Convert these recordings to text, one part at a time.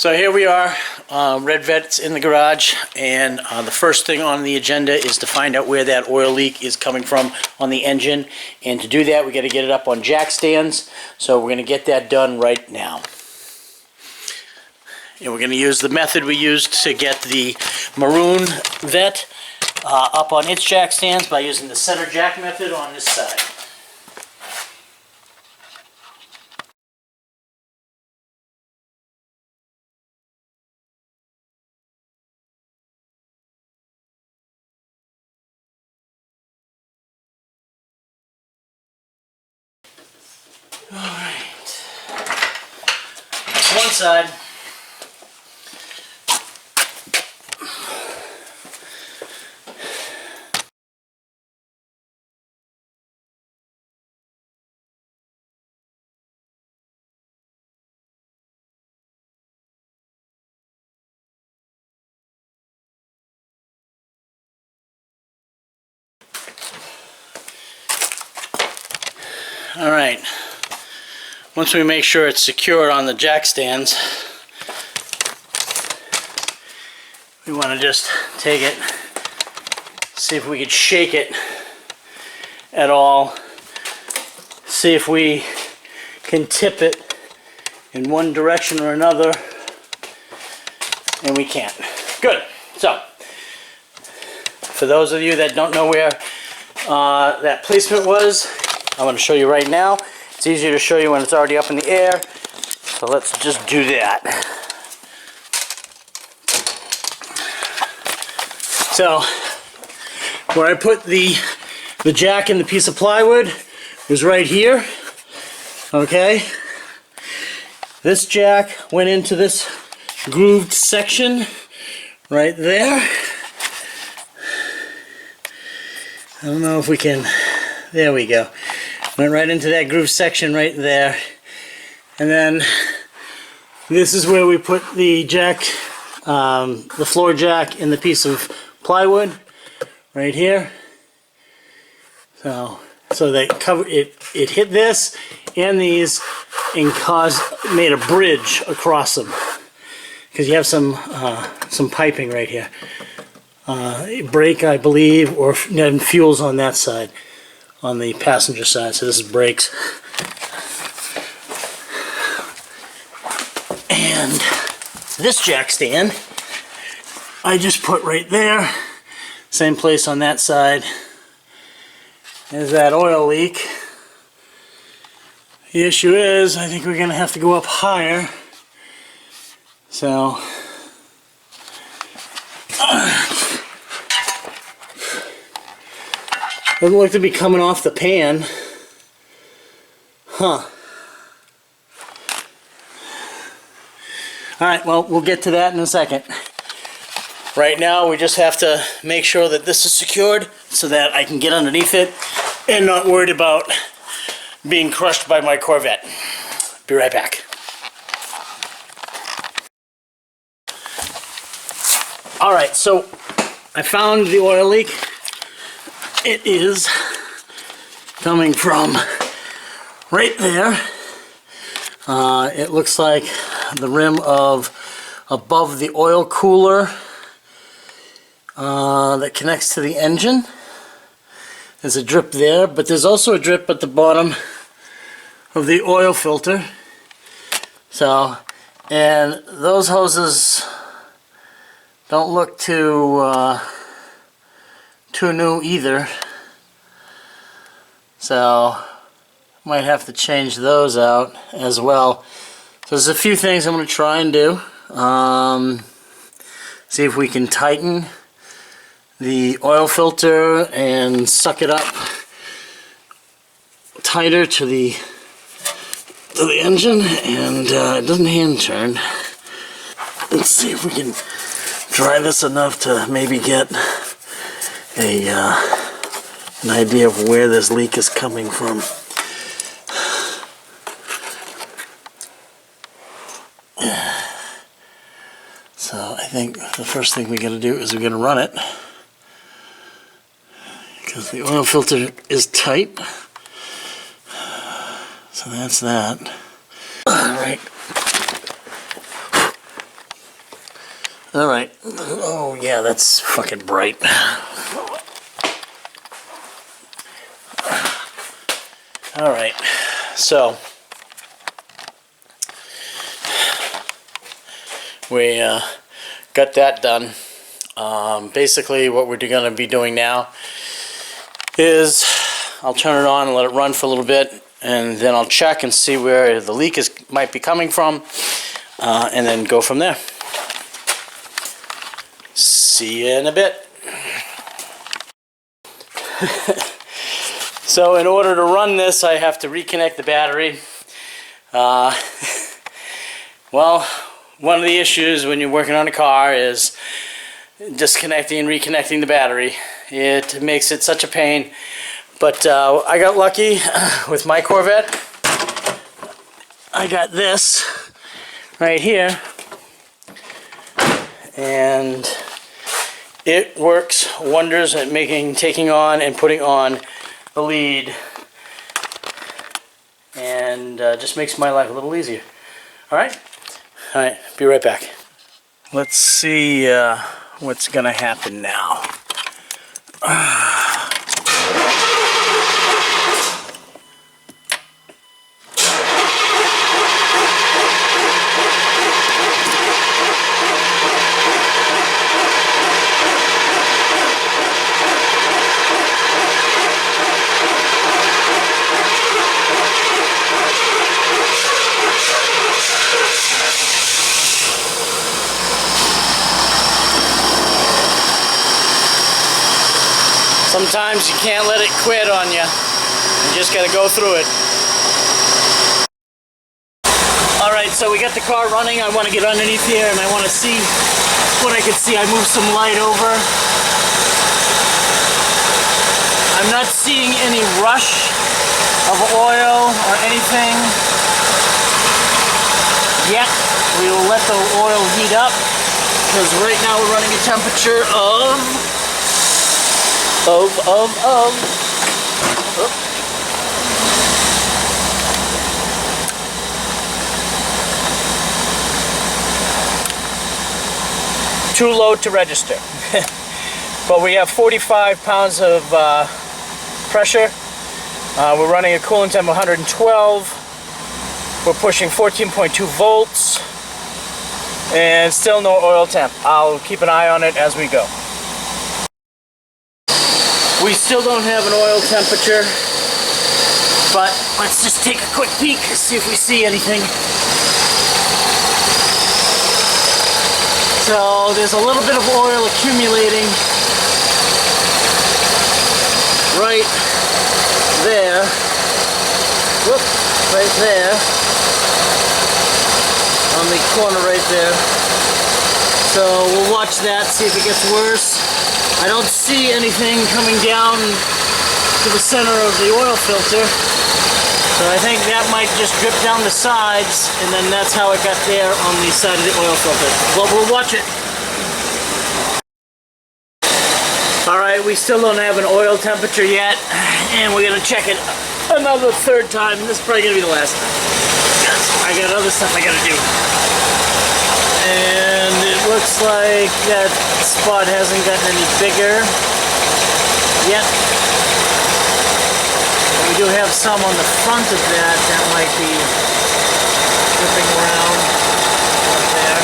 So here we are, Red Vet's in the garage, and the first thing on the agenda is to find out where that oil leak is coming from on the engine. And to do that, we got to get it up on jack stands. So we're going to get that done right now. And we're going to use the method we used to get the maroon Vet up on its jack stands by using the center jack method on this side. Alright, that's one side. Alright, once we make sure it's secured on the jack stands, we want to just take it, see if we could shake it at all, see if we can tip it in one direction or another, and we can't. Good. So, for those of you that don't know where that placement was, I'm going to show you right now. It's easier to show you when it's already up in the air, so let's just do that. So, where I put the jack and the piece of plywood was right here. Okay, this jack went into this grooved section right there. I don't know if we can, there we go. Went right into that groove section right there. And then this is where we put the jack, the floor jack and the piece of plywood right here. So that cover it hit this and these and made a bridge across them, because you have some piping right here. Brake, I believe, or then fuels on that side, on the passenger side. So this is brakes. And this jack stand I just put right there, same place on that side as that oil leak. The issue is, I think we're going to have to go up higher. So doesn't look to be coming off the pan. Huh. Alright, well, we'll get to that in a second. Right now, we just have to make sure that this is secured so that I can get underneath it and not worried about being crushed by my Corvette. Be right back. Alright, so I found the oil leak. It is coming from right there. It looks like the rim of above the oil cooler that connects to the engine. There's a drip there, but there's also a drip at the bottom of the oil filter. So, and those hoses don't look too new either, so might have to change those out as well. So there's a few things I'm going to try and do. See if we can tighten the oil filter and suck it up tighter to the engine, and it doesn't hand turn. Let's see if we can dry this enough to maybe get an idea of where this leak is coming from. So I think the first thing we got to do is we're going to run it, because the oil filter is tight. So that's that. Alright. All right. Oh yeah, that's fucking bright. All right. So we got that done. Basically, what we're going to be doing now is I'll turn it on and let it run for a little bit, and then I'll check and see where the leak might be coming from, and then go from there. See you in a bit. So in order to run this, I have to reconnect the battery. Well, one of the issues when you're working on a car is disconnecting and reconnecting the battery. It makes it such a pain. But I got lucky with my Corvette. I got this right here, and it works wonders at taking on and putting on the lead, and just makes my life a little easier. All right, be right back. Let's see what's gonna happen now. Sometimes you can't let it quit on you. You just gotta go through it. Alright, so we got the car running. I want to get underneath here and I want to see what I can see. I moved some light over. I'm not seeing any rush of oil or anything yet. We will let the oil heat up, because right now we're running a temperature of 'Too low to register. But we have 45 pounds of pressure. We're running a coolant temp of 112. We're pushing 14.2 volts. And still no oil temp. I'll keep an eye on it as we go. We still don't have an oil temperature, but let's just take a quick peek, see if we see anything. So there's a little bit of oil accumulating right there. Whoop, right there. On the corner right there. So we'll watch that, see if it gets worse. I don't see anything coming down to the center of the oil filter. So I think that might just drip down the sides, and then that's how it got there on the side of the oil filter. But we'll watch it. Alright, we still don't have an oil temperature yet, and we're gonna check it another third time. This is probably gonna be the last time. I got other stuff I gotta do. And it looks like that spot hasn't gotten any bigger yet. But we do have some on the front of that might be flipping around up there.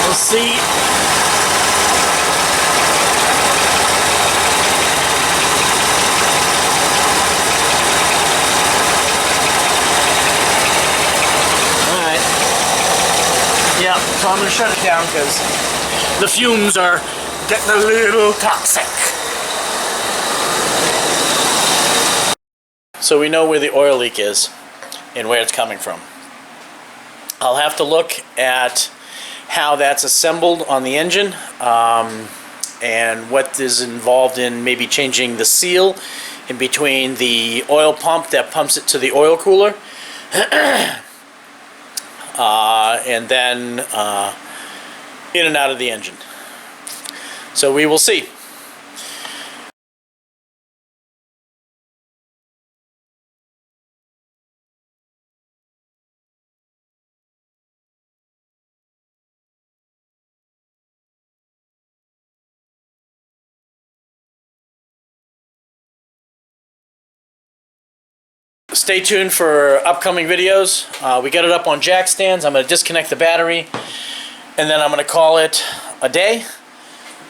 We'll see. Yeah, so I'm going to shut it down because the fumes are getting a little toxic. So we know where the oil leak is and where it's coming from. I'll have to look at how that's assembled on the engine, and what is involved in maybe changing the seal in between the oil pump that pumps it to the oil cooler. And then in and out of the engine. So we will see. stay tuned for upcoming videos. We got it up on jack stands. I'm going to disconnect the battery, and then I'm going to call it a day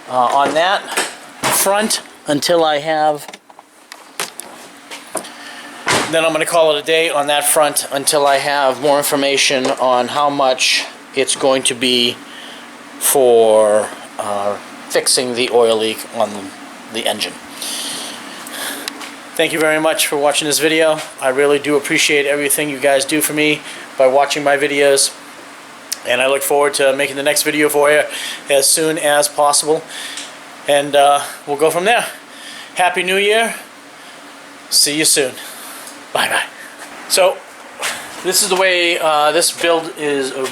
on that front until I have. Then I'm going to call it a day on that front until I have more information on how much it's going to be for fixing the oil leak on the engine. Thank you very much for watching this video. I really do appreciate everything you guys do for me by watching my videos. And I look forward to making the next video for you as soon as possible. And we'll go from there. Happy New Year. See you soon. Bye-bye. So, this is the way this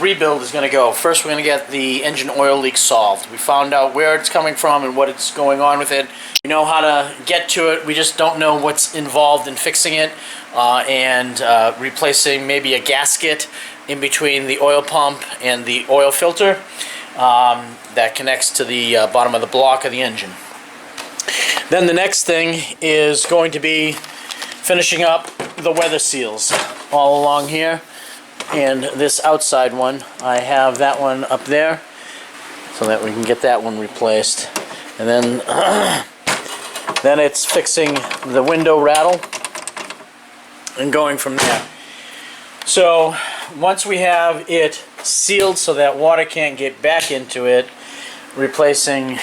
rebuild is going to go. First, we're going to get the engine oil leak solved. We found out where it's coming from and what it's going on with it. We know how to get to it. We just don't know what's involved in fixing it and replacing maybe a gasket in between the oil pump and the oil filter that connects to the bottom of the block of the engine. Then the next thing is going to be finishing up the weather seals all along here, and this outside one, I have that one up there so that we can get that one replaced. And then then it's fixing the window rattle and going from there. So once we have it sealed so that water can't get back into it, replacing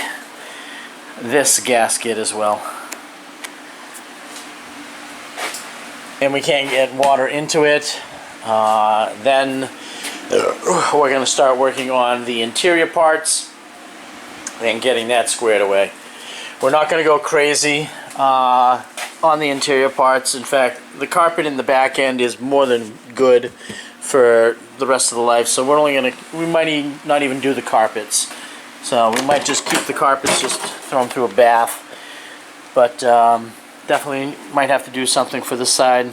this gasket as well. And we can't get water into it, then we're going to start working on the interior parts and getting that squared away. We're not going to go crazy on the interior parts. In fact, the carpet in the back end is more than good for the rest of the life, so we're only going to, we might not even do the carpets. So we might just keep the carpets, just throw them through a bath. But definitely might have to do something for the side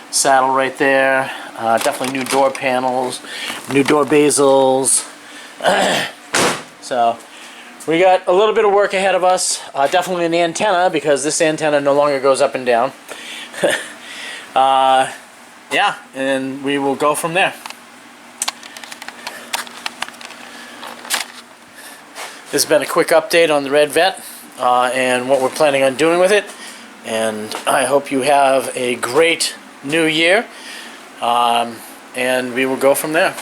saddle right there. Definitely new door panels, new door bezels. So we got a little bit of work ahead of us. Definitely an antenna, because this antenna no longer goes up and down. Yeah, and we will go from there. This has been a quick update on the Red Vet and what we're planning on doing with it. And I hope you have a great new year. And we will go from there.